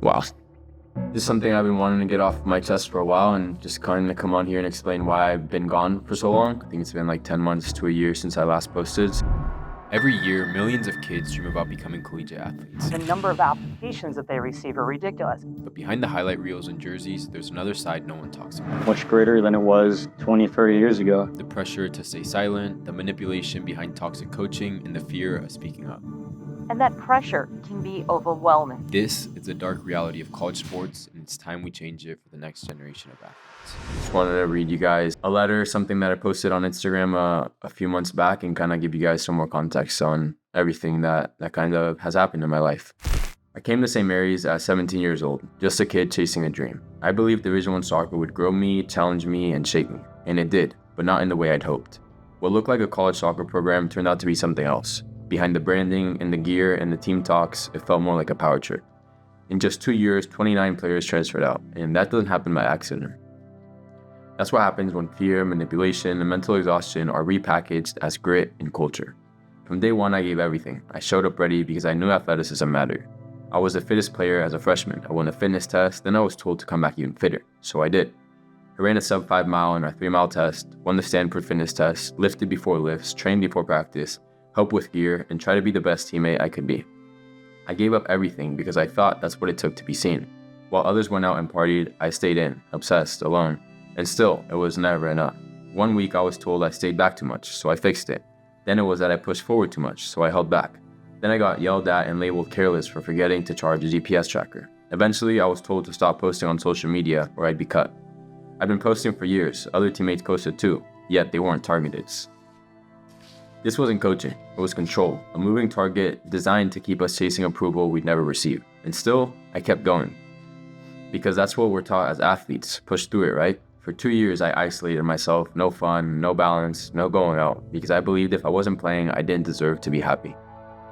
Wow. This is something I've been wanting to get off my chest for a while and just kind of come on here and explain why I've been gone for so long. I think it's been like 10 months to a year since I last posted. Every year, millions of kids dream about becoming collegiate athletes. The number of applications that they receive are ridiculous. But behind the highlight reels and jerseys, there's another side no one talks about. Much greater than it was 20, 30 years ago. The pressure to stay silent, the manipulation behind toxic coaching, and the fear of speaking up. And that pressure can be overwhelming. This is the dark reality of college sports, and it's time we change it for the next generation of athletes. Just wanted to read you guys a letter, something that I posted on Instagram a few months back, and kind of give you guys some more context on everything that kind of has happened in my life. I came to St. Mary's at 17 years old, just a kid chasing a dream. I believed Division I soccer would grow me, challenge me, and shape me. And it did, but not in the way I'd hoped. What looked like a college soccer program turned out to be something else. Behind the branding and the gear and the team talks, it felt more like a power trip. In just 2 years, 29 players transferred out, and that doesn't happen by accident. That's what happens when fear, manipulation, and mental exhaustion are repackaged as grit and culture. From day one, I gave everything. I showed up ready because I knew athleticism mattered. I was the fittest player as a freshman. I won a fitness test, then I was told to come back even fitter, so I did. I ran a sub 5 mile in our 3 mile test, won the Stanford fitness test, lifted before lifts, trained before practice, helped with gear, and tried to be the best teammate I could be. I gave up everything because I thought that's what it took to be seen. While others went out and partied, I stayed in, obsessed, alone. And still, it was never enough. 1 week I was told I stayed back too much, so I fixed it. Then it was that I pushed forward too much, so I held back. Then I got yelled at and labeled careless for forgetting to charge a GPS tracker. Eventually, I was told to stop posting on social media or I'd be cut. I'd been posting for years, other teammates posted too, yet they weren't targeted. This wasn't coaching, it was control, a moving target designed to keep us chasing approval we'd never receive. And still, I kept going. Because that's what we're taught as athletes, push through it, right? For 2 years, I isolated myself, no fun, no balance, no going out, because I believed if I wasn't playing, I didn't deserve to be happy.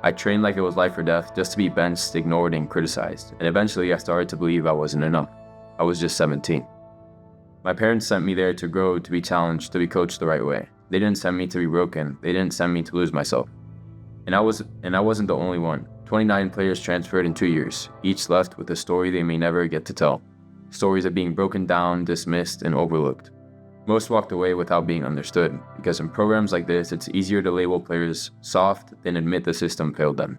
I trained like it was life or death just to be benched, ignored, and criticized, and eventually I started to believe I wasn't enough. I was just 17. My parents sent me there to grow, to be challenged, to be coached the right way. They didn't send me to be broken. They didn't send me to lose myself. And I wasn't the only one. 29 players transferred in 2 years, each left with a story they may never get to tell. Stories of being broken down, dismissed, and overlooked. Most walked away without being understood, because in programs like this, it's easier to label players soft than admit the system failed them.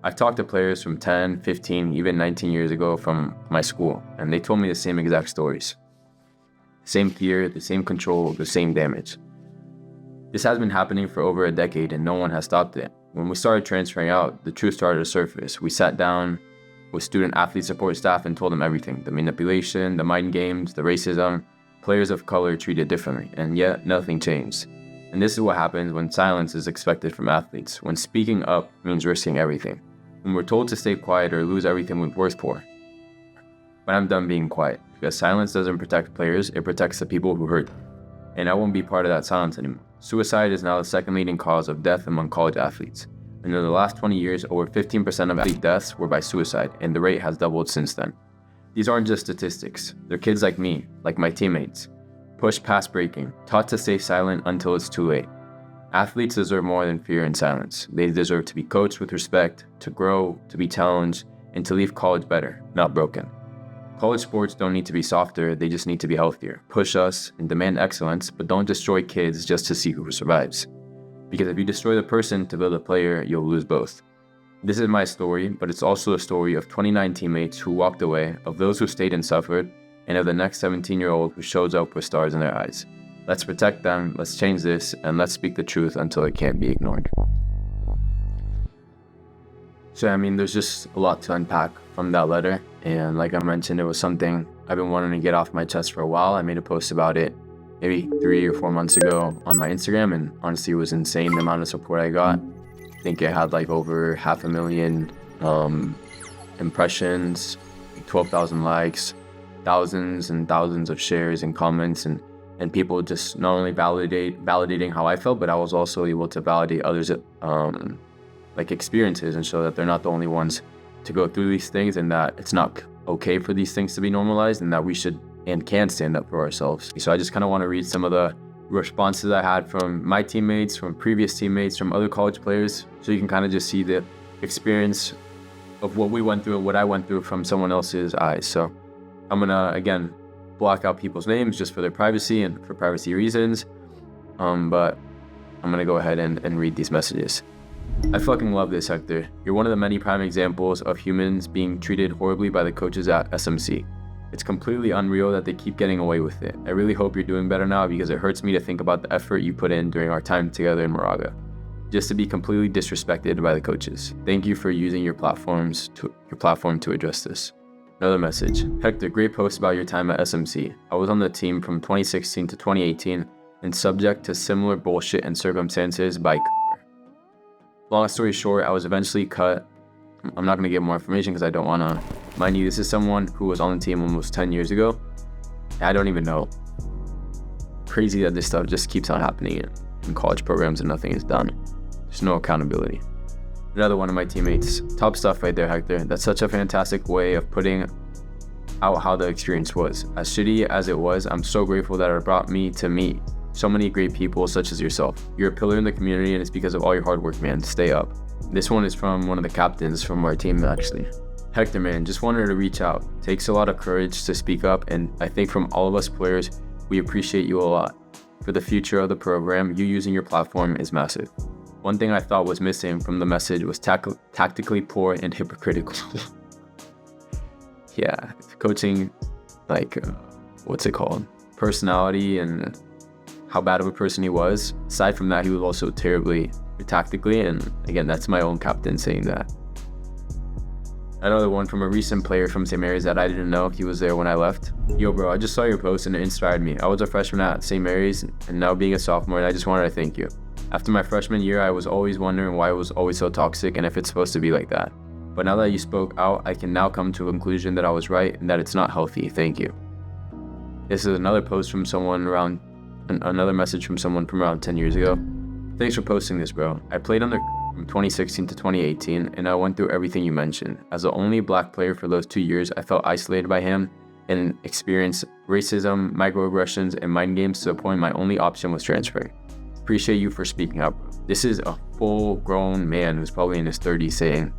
I've talked to players from 10, 15, even 19 years ago from my school, and they told me the same exact stories. The same fear, the same control, the same damage. This has been happening for over a decade and no one has stopped it. When we started transferring out, the truth started to surface. We sat down with student athlete support staff and told them everything. The manipulation, the mind games, the racism, players of color treated differently, and yet nothing changed. And this is what happens when silence is expected from athletes, when speaking up means risking everything, when we're told to stay quiet or lose everything we've worked for. But I'm done being quiet, because silence doesn't protect players, it protects the people who hurt. And I won't be part of that silence anymore. Suicide is now the second leading cause of death among college athletes. And in the last 20 years, over 15% of athlete deaths were by suicide, and the rate has doubled since then. These aren't just statistics. They're kids like me, like my teammates, pushed past breaking, taught to stay silent until it's too late. Athletes deserve more than fear and silence. They deserve to be coached with respect, to grow, to be challenged, and to leave college better, not broken. College sports don't need to be softer, they just need to be healthier. Push us and demand excellence, but don't destroy kids just to see who survives. Because if you destroy the person to build a player, you'll lose both. This is my story, but it's also a story of 29 teammates who walked away, of those who stayed and suffered, and of the next 17-year-old who shows up with stars in their eyes. Let's protect them, let's change this, and let's speak the truth until it can't be ignored. So, there's just a lot to unpack from that letter, and like I mentioned, it was something I've been wanting to get off my chest for a while. I made a post about it maybe 3 or 4 months ago on my Instagram, and honestly, it was insane the amount of support I got. I think it had like over 500,000 impressions, 12,000 likes, thousands and thousands of shares and comments, and people just not only validating how I felt, but I was also able to validate others' experiences and show that they're not the only ones to go through these things, and that it's not okay for these things to be normalized, and that we should and can stand up for ourselves. So I just kind of want to read some of the responses I had from my teammates, from previous teammates, from other college players, so you can kind of just see the experience of what we went through and what I went through from someone else's eyes. So I'm gonna, again, block out people's names just for their privacy and for privacy reasons. But I'm gonna go ahead and read these messages. I fucking love this, Hector. You're one of the many prime examples of humans being treated horribly by the coaches at SMC. It's completely unreal that they keep getting away with it. I really hope you're doing better now because it hurts me to think about the effort you put in during our time together in Moraga, just to be completely disrespected by the coaches. Thank you for using your platform to address this. Another message. Hector, great post about your time at SMC. I was on the team from 2016 to 2018 and subject to similar bullshit and circumstances by Long story short, I was eventually cut. I'm not going to give more information because I don't want to. Mind you, this is someone who was on the team almost 10 years ago. I don't even know. Crazy that this stuff just keeps on happening in college programs and nothing is done. There's no accountability. Another one of my teammates. Top stuff right there, Hector. That's such a fantastic way of putting out how the experience was. As shitty as it was, I'm so grateful that it brought me to meet so many great people such as yourself. You're a pillar in the community and it's because of all your hard work, man. Stay up. This one is from one of the captains from our team, actually. Hector, man, just wanted to reach out. Takes a lot of courage to speak up, and I think from all of us players, we appreciate you a lot. For the future of the program, you using your platform is massive. One thing I thought was missing from the message was tactically poor and hypocritical. Yeah, coaching, what's it called? Personality and how bad of a person he was. Aside from that, he was also terribly tactically, and again, that's my own captain saying that. Another one from a recent player from St. Mary's that I didn't know he was there when I left. Yo bro, I just saw your post and it inspired me. I was a freshman at St. Mary's and now being a sophomore, and I just wanted to thank you. After my freshman year, I was always wondering why it was always so toxic and if it's supposed to be like that. But now that you spoke out, I can now come to a conclusion that I was right and that it's not healthy. Thank you. This is another post from another message from someone from around 10 years ago. Thanks for posting this, bro. I played from 2016 to 2018, and I went through everything you mentioned. As the only black player for those 2 years, I felt isolated by him and experienced racism, microaggressions, and mind games to the point my only option was transferring. Appreciate you for speaking up. This is a full-grown man who's probably in his 30s saying,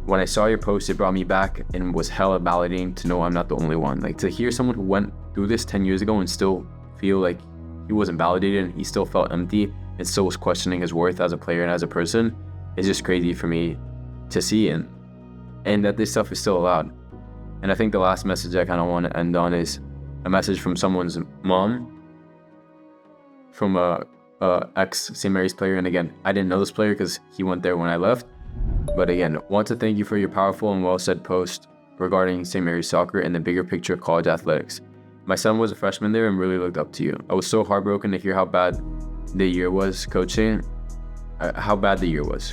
when I saw your post, it brought me back and was hella validating to know I'm not the only one. Like, to hear someone who went through this 10 years ago and still feel like he wasn't validated and he still felt empty and still was questioning his worth as a player and as a person is just crazy for me to see, and that this stuff is still allowed. And I think the last message I kind of want to end on is a message from someone's mom, from a ex St. Mary's player. And again, I didn't know this player because he went there when I left. But again, want to thank you for your powerful and well said post regarding St. Mary's soccer and the bigger picture of college athletics. My son was a freshman there and really looked up to you. I was so heartbroken to hear how bad the year was coaching.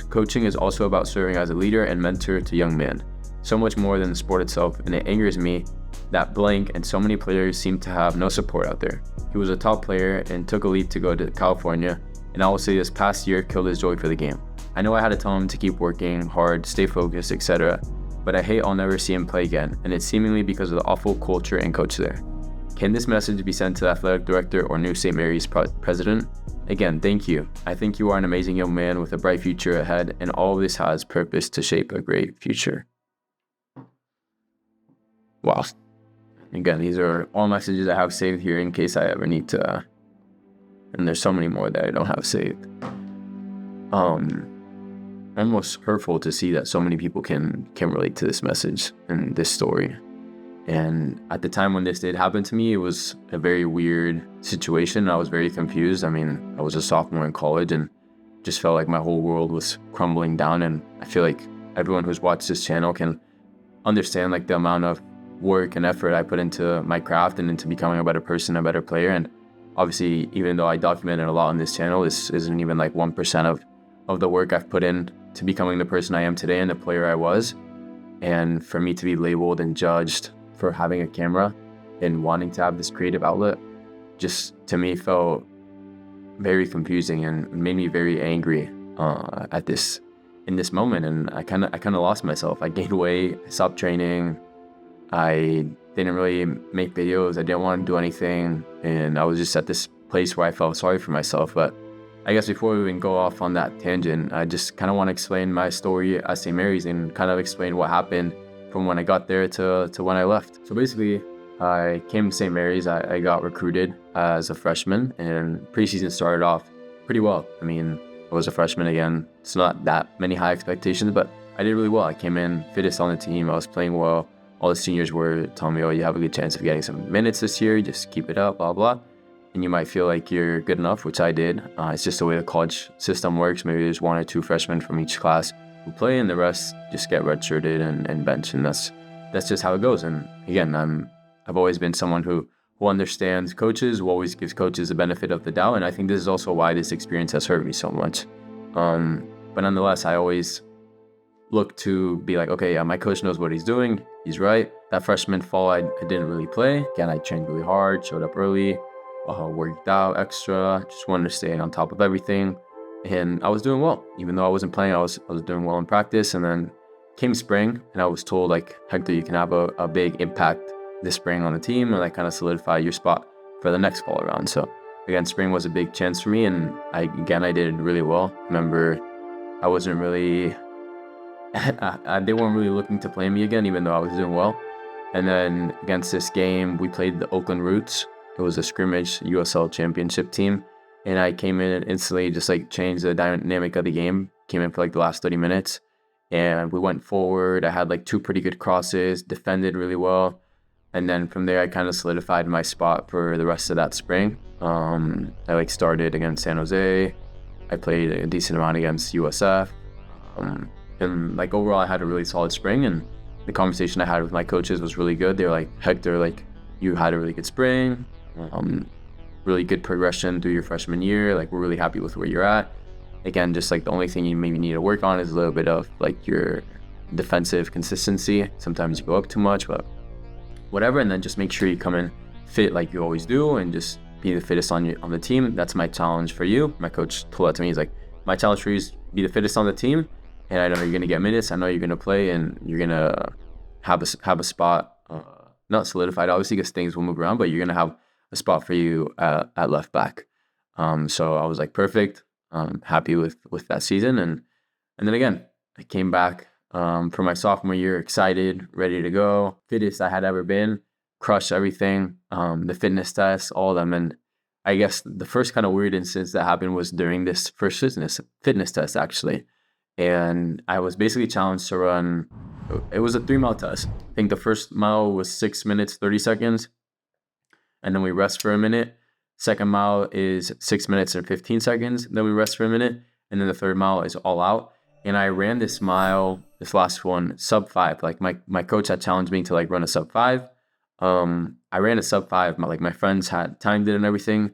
Coaching is also about serving as a leader and mentor to young men. So much more than the sport itself, and it angers me that blank and so many players seem to have no support out there. He was a top player and took a leap to go to California, and I will say this past year killed his joy for the game. I know I had to tell him to keep working hard, stay focused, etc., but I hate I'll never see him play again, and it's seemingly because of the awful culture and coach there. Can this message be sent to the athletic director or new St. Mary's president? Again, thank you. I think you are an amazing young man with a bright future ahead, and all of this has purpose to shape a great future. Wow. Again, these are all messages I have saved here in case I ever need to, and there's so many more that I don't have saved. Almost hurtful to see that so many people can relate to this message and this story. And at the time when this did happen to me, it was a very weird situation. I was very confused. I mean, I was a sophomore in college and just felt like my whole world was crumbling down. And I feel like everyone who's watched this channel can understand like the amount of work and effort I put into my craft and into becoming a better person, a better player. And obviously, even though I documented a lot on this channel, this isn't even like 1% of the work I've put in to becoming the person I am today and the player I was. And for me to be labeled and judged for having a camera and wanting to have this creative outlet just to me felt very confusing and made me very angry in this moment. And I kind of lost myself. I gained weight, I stopped training, I didn't really make videos, I didn't want to do anything, and I was just at this place where I felt sorry for myself. But I guess before we even go off on that tangent, I just kind of want to explain my story at St. Mary's and kind of explain what happened from when I got there to when I left. So basically, I came to St. Mary's. I got recruited as a freshman, and preseason started off pretty well. I mean, I was a freshman again. It's not that many high expectations, but I did really well. I came in fittest on the team. I was playing well. All the seniors were telling me, oh, you have a good chance of getting some minutes this year. Just keep it up, blah, blah. And you might feel like you're good enough, which I did. It's just the way the college system works. Maybe there's 1 or 2 freshmen from each class who play, and the rest just get redshirted and benched. And that's just how it goes. And again, I've always been someone who understands coaches, who always gives coaches the benefit of the doubt. And I think this is also why this experience has hurt me so much. But nonetheless, I always look to be like, okay, yeah, my coach knows what he's doing. He's right. That freshman fall, I didn't really play. Again, I trained really hard, showed up early, worked out extra, just wanted to stay on top of everything. And I was doing well. Even though I wasn't playing, I was doing well in practice. And then came spring, and I was told, like, Hector, you can have a big impact this spring on the team, and that kind of solidify your spot for the next fall around. So again, spring was a big chance for me, and I did really well. Remember, I wasn't really, they weren't really looking to play me again, even though I was doing well. And then against this game, we played the Oakland Roots. It was a scrimmage USL championship team. And I came in and instantly just like changed the dynamic of the game. Came in for like the last 30 minutes. And we went forward. I had like 2 pretty good crosses, defended really well. And then from there, I kind of solidified my spot for the rest of that spring. I like started against San Jose. I played a decent amount against USF. And like overall, I had a really solid spring. And the conversation I had with my coaches was really good. They were like, Hector, like, you had a really good spring. Really good progression through your freshman year. Like, we're really happy with where you're at. Again, just like the only thing you maybe need to work on is a little bit of like your defensive consistency. Sometimes you go up too much, but whatever. And then just make sure you come in fit like you always do, and just be the fittest on the team. That's my challenge for you. My coach told that to me. He's like, my challenge for you is be the fittest on the team. And I know you're gonna get minutes. I know you're gonna play, and you're gonna have a spot, not solidified, obviously, because things will move around, but you're gonna have a spot for you at left back. So I was like, perfect. Happy with that season, and then again, I came back for my sophomore year, excited, ready to go, fittest I had ever been, crushed everything, the fitness tests, all of them. And I guess the first kind of weird instance that happened was during this first fitness test, actually. And I was basically challenged to run, it was a 3-mile test. I think the first mile was 6 minutes, 30 seconds. And then we rest for a minute. Second mile is 6 minutes and 15 seconds. Then we rest for a minute. And then the third mile is all out. And I ran this last one, sub 5. Like my coach had challenged me to like run a sub 5. I ran a sub 5. My friends had timed it and everything.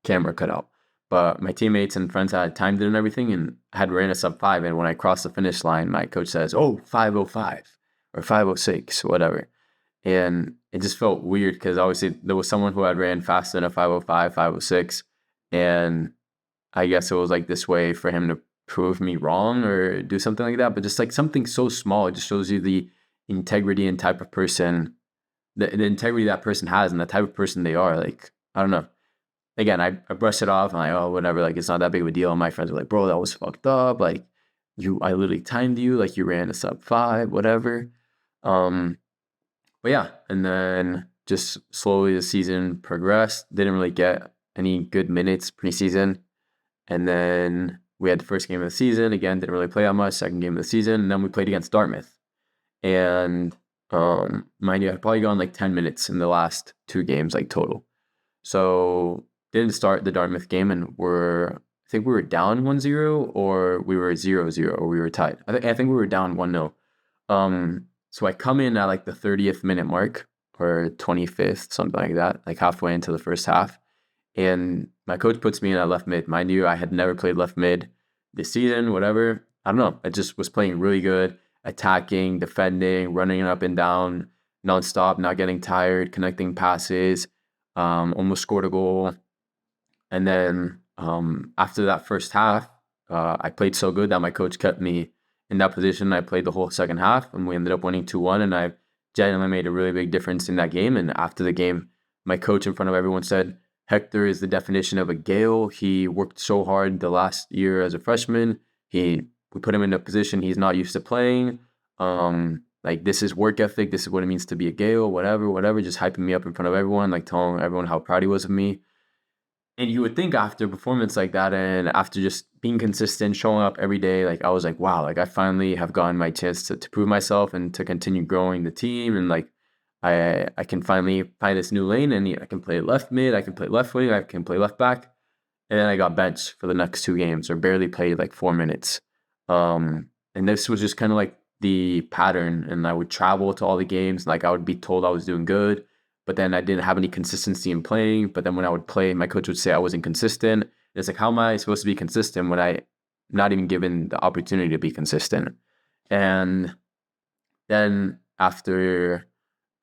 Camera cut out. But my teammates and friends had timed it and everything, and I had ran a sub 5. And when I crossed the finish line, my coach says, oh, 5:05 or 5:06, whatever. And it just felt weird because obviously there was someone who had ran faster than a 5:05, 5:06. And I guess it was like this way for him to prove me wrong or do something like that. But just like something so small, it just shows you the integrity and type of person, the integrity that person has and the type of person they are. Like, I don't know. Again, I brushed it off. I'm like, oh, whatever. Like, it's not that big of a deal. And my friends were like, bro, that was fucked up. Like, I literally timed you. Like, you ran a sub 5, whatever. But yeah, and then just slowly the season progressed. Didn't really get any good minutes preseason. And then we had the first game of the season. Again, didn't really play that much. Second game of the season. And then we played against Dartmouth. And mind you, I'd probably gone like 10 minutes in the last 2 games, like total. So didn't start the Dartmouth game, and I think we were down 1-0, or we were 0-0, or we were tied. I think we were down 1-0. So I come in at like the 30th minute mark, or 25th, something like that, like halfway into the first half. And my coach puts me in at left mid. Mind you, I had never played left mid this season, whatever. I don't know. I just was playing really good, attacking, defending, running up and down, nonstop, not getting tired, connecting passes, almost scored a goal. And then after that first half, I played so good that my coach kept me in that position. I played the whole second half, and we ended up winning 2-1, and I genuinely made a really big difference in that game. And after the game, my coach in front of everyone said, Hector is the definition of a Gale. He worked so hard the last year as a freshman. We put him in a position he's not used to playing. Like, this is work ethic. This is what it means to be a Gale, whatever. Just hyping me up in front of everyone, like telling everyone how proud he was of me. And you would think after a performance like that and after just being consistent, showing up every day, like I was like, wow, like I finally have gotten my chance to prove myself and to continue growing the team. And like I can finally find this new lane and I can play left mid, I can play left wing, I can play left back. And then I got benched for the next 2 games or barely played like 4 minutes. And this was just kind of like the pattern. And I would travel to all the games. Like I would be told I was doing good, but then I didn't have any consistency in playing. But then when I would play, my coach would say I wasn't consistent. It's like, how am I supposed to be consistent when I'm not even given the opportunity to be consistent? And then after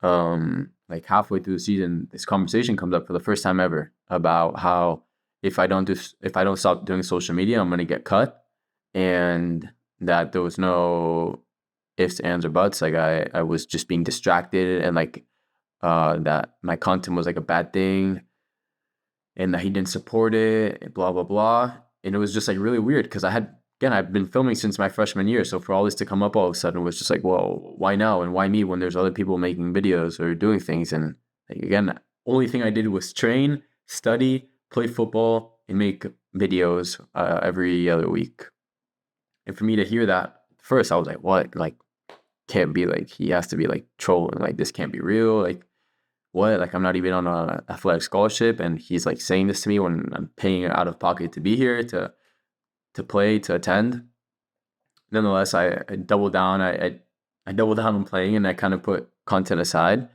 like halfway through the season, this conversation comes up for the first time ever about how if I don't stop doing social media, I'm gonna get cut, and that there was no ifs, ands, or buts. Like I was just being distracted, and like that my content was like a bad thing, and that he didn't support it, blah blah blah. And it was just like really weird because I've been filming since my freshman year, so for all this to come up all of a sudden was just like, well, why now and why me when there's other people making videos or doing things? And like, again, only thing I did was train, study, play football, and make videos every other week. And for me to hear that first, I was like, what? Like, can't be, like, he has to be like trolling. Like, this can't be real. Like, what? Like, I'm not even on an athletic scholarship, and he's like saying this to me when I'm paying out of pocket to be here to play, to attend. Nonetheless, I doubled down. I doubled down on playing, and I kind of put content aside.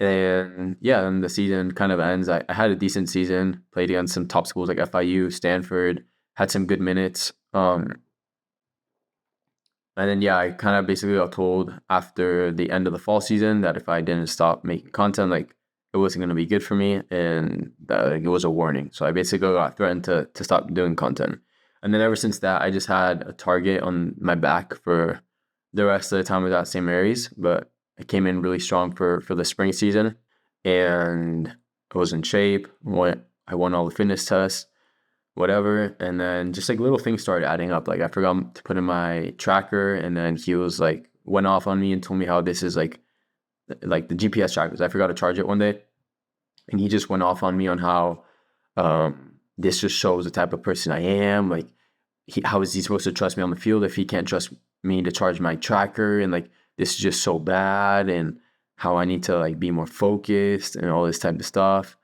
And yeah, then the season kind of ends. I had a decent season, played against some top schools like FIU, Stanford, had some good minutes. And then, yeah, I kind of basically got told after the end of the fall season that if I didn't stop making content, like, it wasn't going to be good for me, and that, like, it was a warning. So I basically got threatened to stop doing content. And then ever since that, I just had a target on my back for the rest of the time I was at St. Mary's. But I came in really strong for the spring season, and I was in shape. I won all the fitness tests, whatever. And then just like little things started adding up. Like I forgot to put in my tracker, and then he was like, went off on me and told me how this is like the GPS trackers. I forgot to charge it one day, and he just went off on me on how this just shows the type of person I am. Like, how is he supposed to trust me on the field if he can't trust me to charge my tracker? And like, this is just so bad, and how I need to like be more focused and all this type of stuff.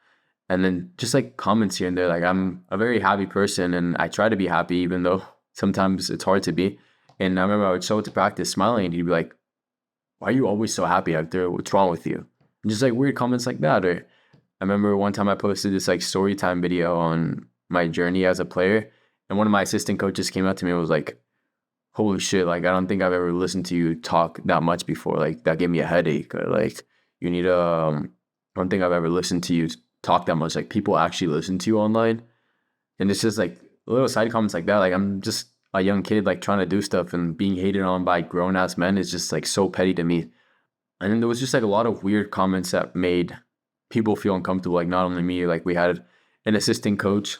And then just like comments here and there. Like, I'm a very happy person, and I try to be happy even though sometimes it's hard to be. And I remember I would show up to practice smiling, and he'd be like, why are you always so happy out there? What's wrong with you? And just like weird comments like that. Or I remember one time I posted this like story time video on my journey as a player, and one of my assistant coaches came up to me and was like, holy shit, like, I don't think I've ever listened to you talk that much before. Like, that gave me a headache. Or like, you need I don't think I've ever listened to you talk that much. Like, people actually listen to you online. And it's just like little side comments like that. Like, I'm just a young kid, like, trying to do stuff, and being hated on by grown ass men is just like so petty to me. And then there was just like a lot of weird comments that made people feel uncomfortable. Like, not only me, like, we had an assistant coach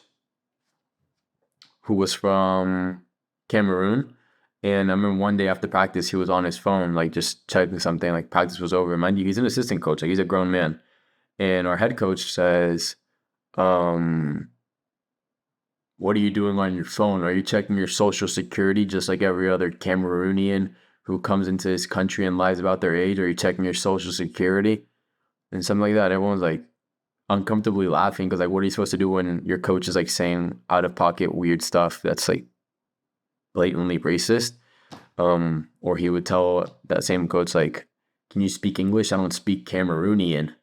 who was from Cameroon. And I remember one day after practice, he was on his phone, like, just checking something, like, practice was over. Mind you, he's an assistant coach, like, he's a grown man. And our head coach says, what are you doing on your phone? Are you checking your social security just like every other Cameroonian who comes into this country and lies about their age? Are you checking your social security? And something like that. Everyone's like uncomfortably laughing because, like, what are you supposed to do when your coach is like saying out of pocket weird stuff that's like blatantly racist? Or he would tell that same coach, like, can you speak English? I don't speak Cameroonian.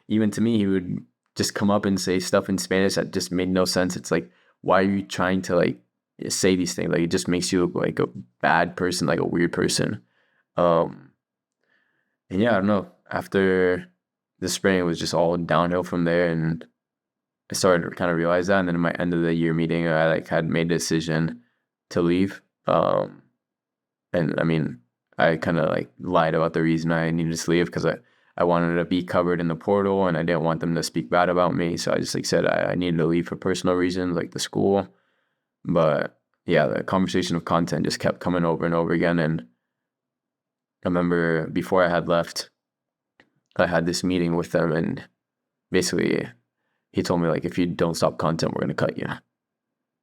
Even to me, he would just come up and say stuff in Spanish that just made no sense. It's like, why are you trying to like say these things? Like, it just makes you look like a bad person, like a weird person. And yeah, I don't know. After the spring, it was just all downhill from there, and I started to kind of realize that. And then in my end of the year meeting, I like had made a decision to leave. And I mean, I kind of like lied about the reason I needed to leave because I I wanted to be covered in the portal, and I didn't want them to speak bad about me. So I just like said I needed to leave for personal reasons, like the school. But yeah, the conversation of content just kept coming over and over again. And I remember before I had left, I had this meeting with them, and basically he told me, like, if you don't stop content, we're going to cut you.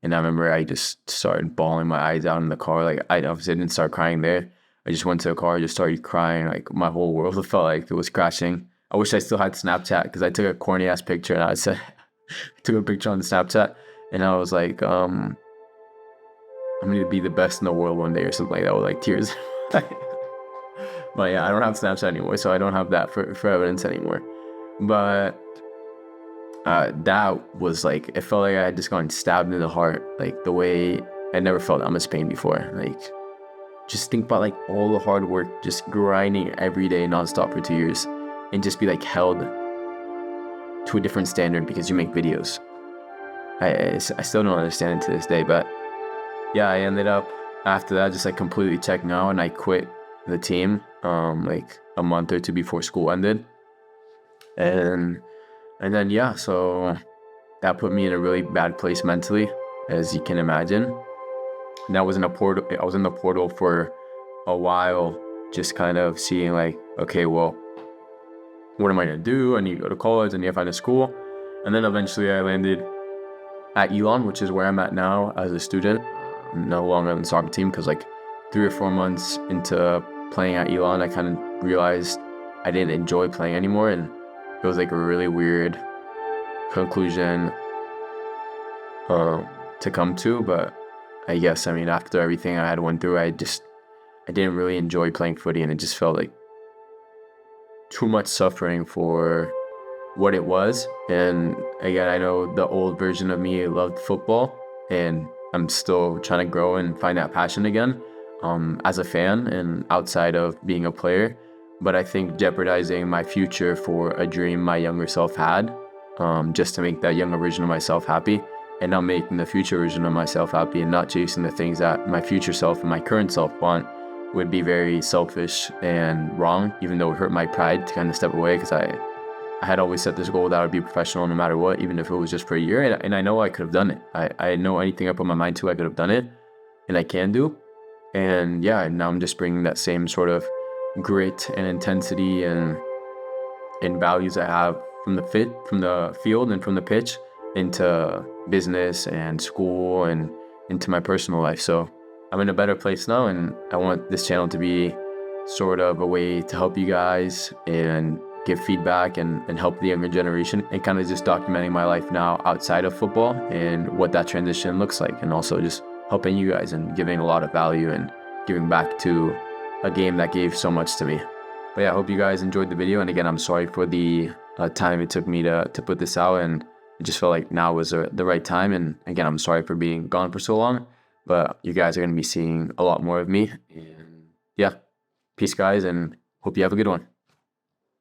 And I remember I just started bawling my eyes out in the car. Like, I obviously didn't start crying there. I just went to the car, just started crying. Like, my whole world felt like it was crashing. I wish I still had Snapchat, because I took a corny ass picture, and I said, I took a picture on Snapchat, and I was like, I'm going to be the best in the world one day or something like that, with like tears. But yeah, I don't have Snapchat anymore, so I don't have that for evidence anymore. But that was like, it felt like I had just gotten stabbed in the heart, like the way I never felt that much pain before. Like, just think about like all the hard work, just grinding every day nonstop for 2 years, and just be like held to a different standard because you make videos. I still don't understand it to this day, but yeah, I ended up after that just like completely checking out, and I quit the team like a month or two before school ended. And then yeah, so that put me in a really bad place mentally, as you can imagine. And I was in the portal for a while, just kind of seeing like, okay, well, what am I gonna do? I need to go to college, I need to find a school. And then eventually I landed at Elon, which is where I'm at now as a student. I'm no longer on the soccer team, because like 3 or 4 months into playing at Elon, I kind of realized I didn't enjoy playing anymore, and it was like a really weird conclusion to come to. But I guess, I mean, after everything I had went through, I didn't really enjoy playing footy, and it just felt like too much suffering for what it was. And again, I know the old version of me loved football, and I'm still trying to grow and find that passion again, as a fan and outside of being a player. But I think jeopardizing my future for a dream my younger self had, just to make that younger version of myself happy, and not making the future version of myself happy, and not chasing the things that my future self and my current self want, would be very selfish and wrong, even though it hurt my pride to kind of step away, because I had always set this goal that I would be professional no matter what, even if it was just for a year. And I know I could have done it. I know anything I put my mind to, I could have done it, and I can do. And yeah, now I'm just bringing that same sort of grit and intensity and values I have from the field and from the pitch into business and school and into my personal life. So I'm in a better place now, and I want this channel to be sort of a way to help you guys and give feedback and help the younger generation, and kind of just documenting my life now outside of football and what that transition looks like, and also just helping you guys and giving a lot of value and giving back to a game that gave so much to me. But yeah, I hope you guys enjoyed the video, and again, I'm sorry for the time it took me to put this out, and it just felt like now was the right time. And again, I'm sorry for being gone for so long, but you guys are going to be seeing a lot more of me. And yeah, peace guys, and hope you have a good one.